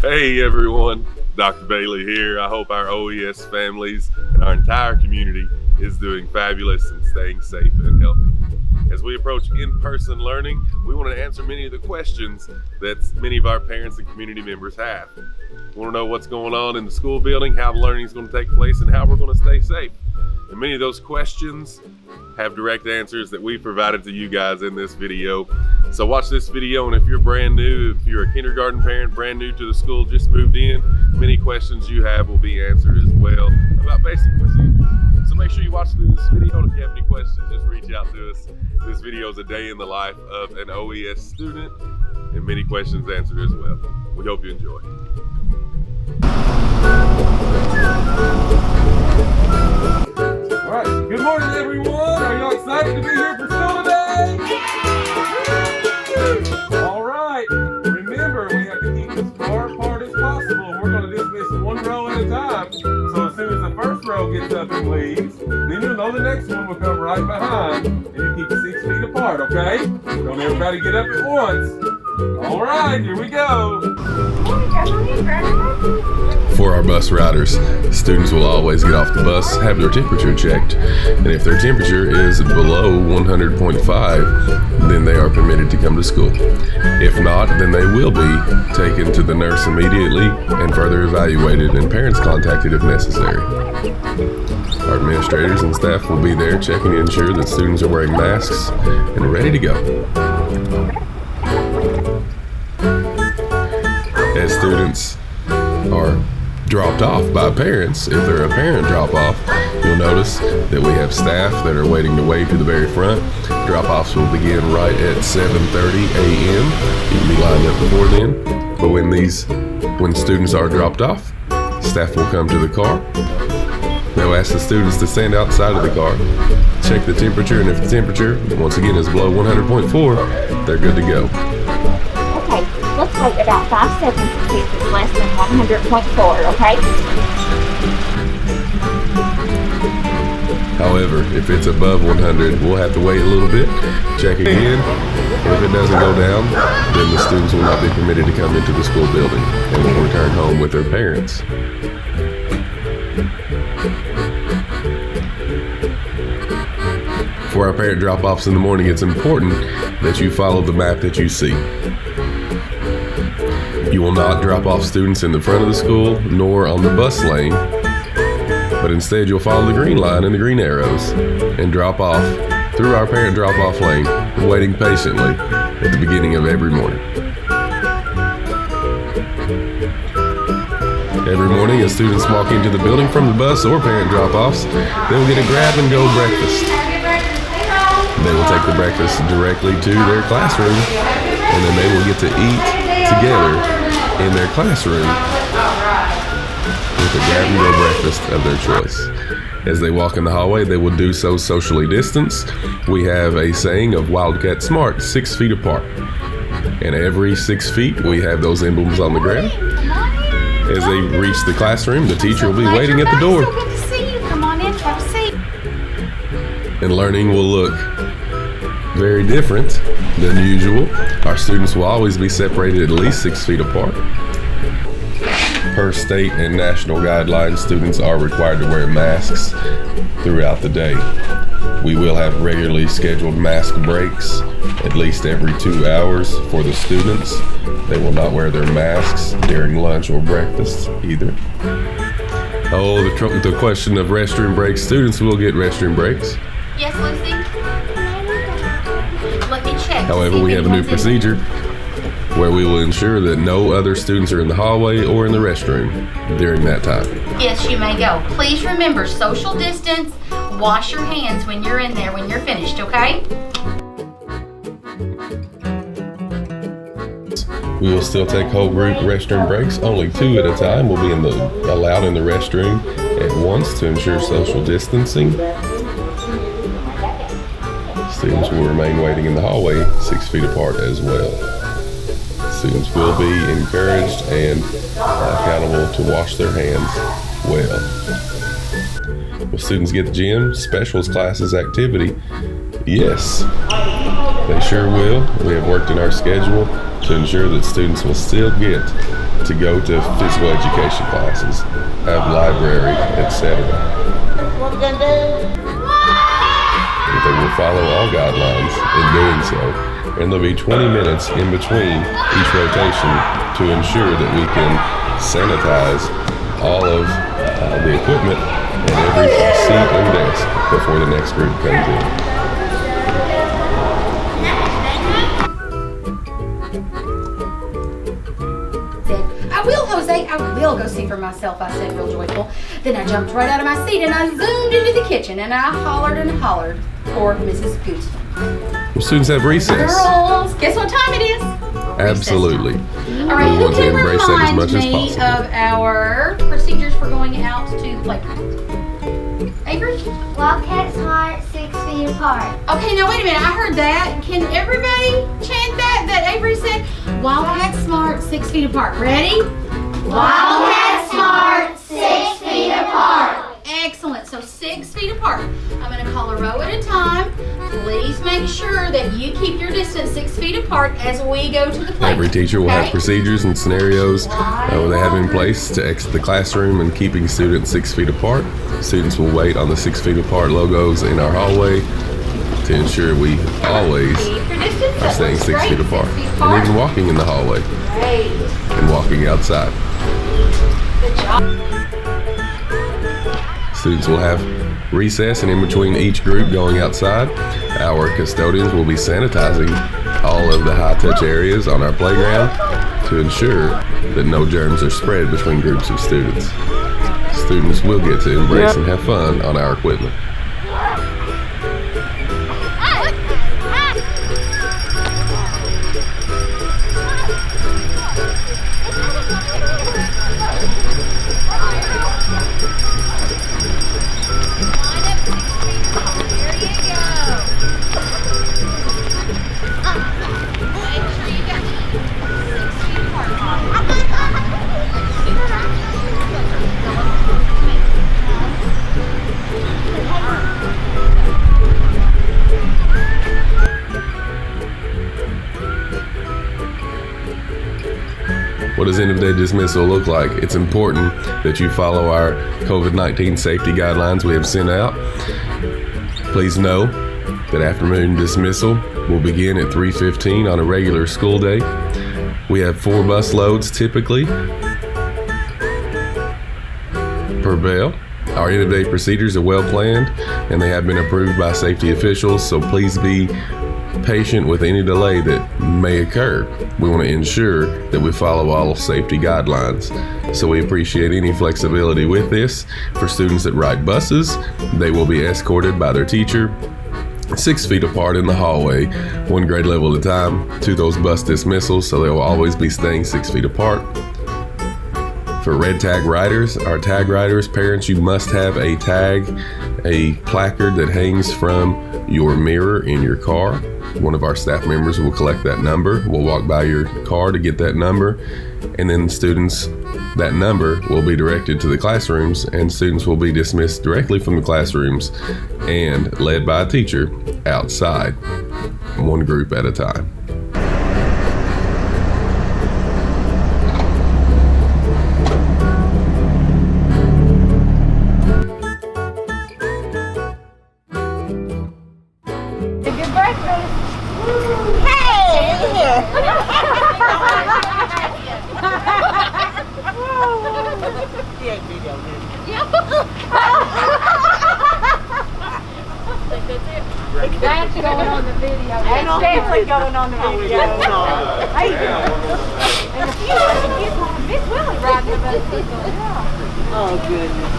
Hey everyone, Dr. Bailey here. I hope our OES families and our entire community is doing fabulous and staying safe and healthy. As we approach in-person learning, we want to answer many of the questions that many of our parents and community members have. We want to know what's going on in the school building, how the learning is going to take place, and how we're going to stay safe. And many of those questions have direct answers that we provided to you guys in this video. So watch this video, and if you're brand new, if you're a kindergarten parent, brand new to the school, just moved in, many questions you have will be answered as well about basic procedures. So make sure you watch through this video, and if you have any questions, just reach out to us. This video is a day in the life of an OES student, and many questions answered as well. We hope you enjoy. Alright, good morning everyone! Are y'all excited to be here for school today? Alright, remember we have to keep as far apart as possible. We're going to dismiss one row at a time. So as soon as the first row gets up and leaves, then you'll know the next one will come right behind. And you keep 6 feet apart, okay? Don't everybody get up at once. Alright, here we go! For our bus riders, students will always get off the bus, have their temperature checked, and if their temperature is below 100.5, then they are permitted to come to school. If not, then they will be taken to the nurse immediately and further evaluated and parents contacted if necessary. Our administrators and staff will be there checking to ensure that students are wearing masks and ready to go. As students are dropped off by parents, if they're a parent drop-off, you'll notice that we have staff that are waiting to wave to the very front. Drop-offs will begin right at 7:30 a.m. You can be lined up before then. But when students are dropped off, staff will come to the car. They'll ask the students to stand outside of the car, check the temperature, and if the temperature, once again, is below 100.4, they're good to go. Let's wait about 5 seconds to see if it's less than 100.4, okay? However, if it's above 100, we'll have to wait a little bit, check again, and if it doesn't go down, then the students will not be permitted to come into the school building and will return home with their parents. For our parent drop-offs in the morning, it's important that you follow the map that you see. You will not drop off students in the front of the school, nor on the bus lane, but instead you'll follow the green line and the green arrows and drop off through our parent drop-off lane, waiting patiently at the beginning of every morning. Every morning, as students walk into the building from the bus or parent drop-offs, they will get a grab-and-go breakfast. They will take the breakfast directly to their classroom, and then they will get to eat together in their classroom with a grab-and-go breakfast of their choice. As they walk in the hallway, they will do so socially distanced. We have a saying of Wildcat Smart, 6 feet apart. And every 6 feet, we have those emblems on the ground. As they reach the classroom, the teacher will be waiting at the door. So good to see you. Come on in, have a seat. And learning will look very different than usual. Our students will always be separated at least 6 feet apart. Per state and national guidelines, students are required to wear masks throughout the day. We will have regularly scheduled mask breaks at least every 2 hours for the students. They will not wear their masks during lunch or breakfast either. Oh, the question of restroom breaks. Students will get restroom breaks. Yes, Lucy? Let me check. However, we have a new procedure where we will ensure that no other students are in the hallway or in the restroom during that time. Yes, you may go. Please remember social distance. Wash your hands when you're in there when you're finished, okay? We will still take whole group restroom breaks. Only 2 at a time will be allowed in the restroom at once to ensure social distancing. Students will remain waiting in the hallway 6 feet apart as well. Students will be encouraged and accountable to wash their hands well. Will students get the gym, specials, classes, activity? Yes. They sure will. We have worked in our schedule to ensure that students will still get to go to physical education classes, have library, etc. What are we gonna do? But they will follow all guidelines in doing so, and there'll be 20 minutes in between each rotation to ensure that we can sanitize all of the equipment and every seat and desk before the next group comes in. Jose, I will go see for myself, I said, real joyful. Then I jumped right out of my seat and I zoomed into the kitchen and I hollered and hollered for Mrs. Goose. Well, students have recess. Girls, guess what time it is? Absolutely. All right, We who want to can embrace that as remind much as me possible. of our procedures for going out to the playground? Avery? Wildcat smart, 6 feet apart. Okay, now wait a minute. I heard that. Can everybody chant that Avery said? Wildcat smart, 6 feet apart. Ready? Wildcat smart, 6 feet apart. Excellent. So 6 feet apart. I'm going to call a row at a time. Please make sure that you keep your distance 6 feet apart as we go to the playground. Every teacher will have Okay? procedures and scenarios they have in place to exit the classroom and keeping students 6 feet apart. Students will wait on the 6 feet apart logos in our hallway to ensure we always Keep your distance. are staying 6 Great. feet apart. 6 feet And apart. even walking in the hallway Great. and walking outside. Good job. Students will have recess, and in between each group going outside, our custodians will be sanitizing all of the high-touch areas on our playground to ensure that no germs are spread between groups of students. Students will get to embrace and have fun on our equipment. What does end of day dismissal look like? It's important that you follow our COVID-19 safety guidelines we have sent out. Please know that afternoon dismissal will begin at 3:15 on a regular school day. We have 4 bus loads typically per bell. Our end of day procedures are well planned and they have been approved by safety officials, so please be patient with any delay that may occur. We want to ensure that we follow all safety guidelines. So we appreciate any flexibility with this. For students that ride buses, they will be escorted by their teacher 6 feet apart in the hallway, 1 grade level at a time, to those bus dismissals, so they will always be staying 6 feet apart. For red tag riders, our tag riders, parents, you must have a tag, a placard that hangs from your mirror in your car. One of our staff members will collect that number. We'll walk by your car to get that number, and then students, that number will be directed to the classrooms, and students will be dismissed directly from the classrooms and led by a teacher outside, 1 group at a time. Good breakfast. That's going on the video. That's definitely going on the video. And Miss Willie riding the bus. Oh, goodness.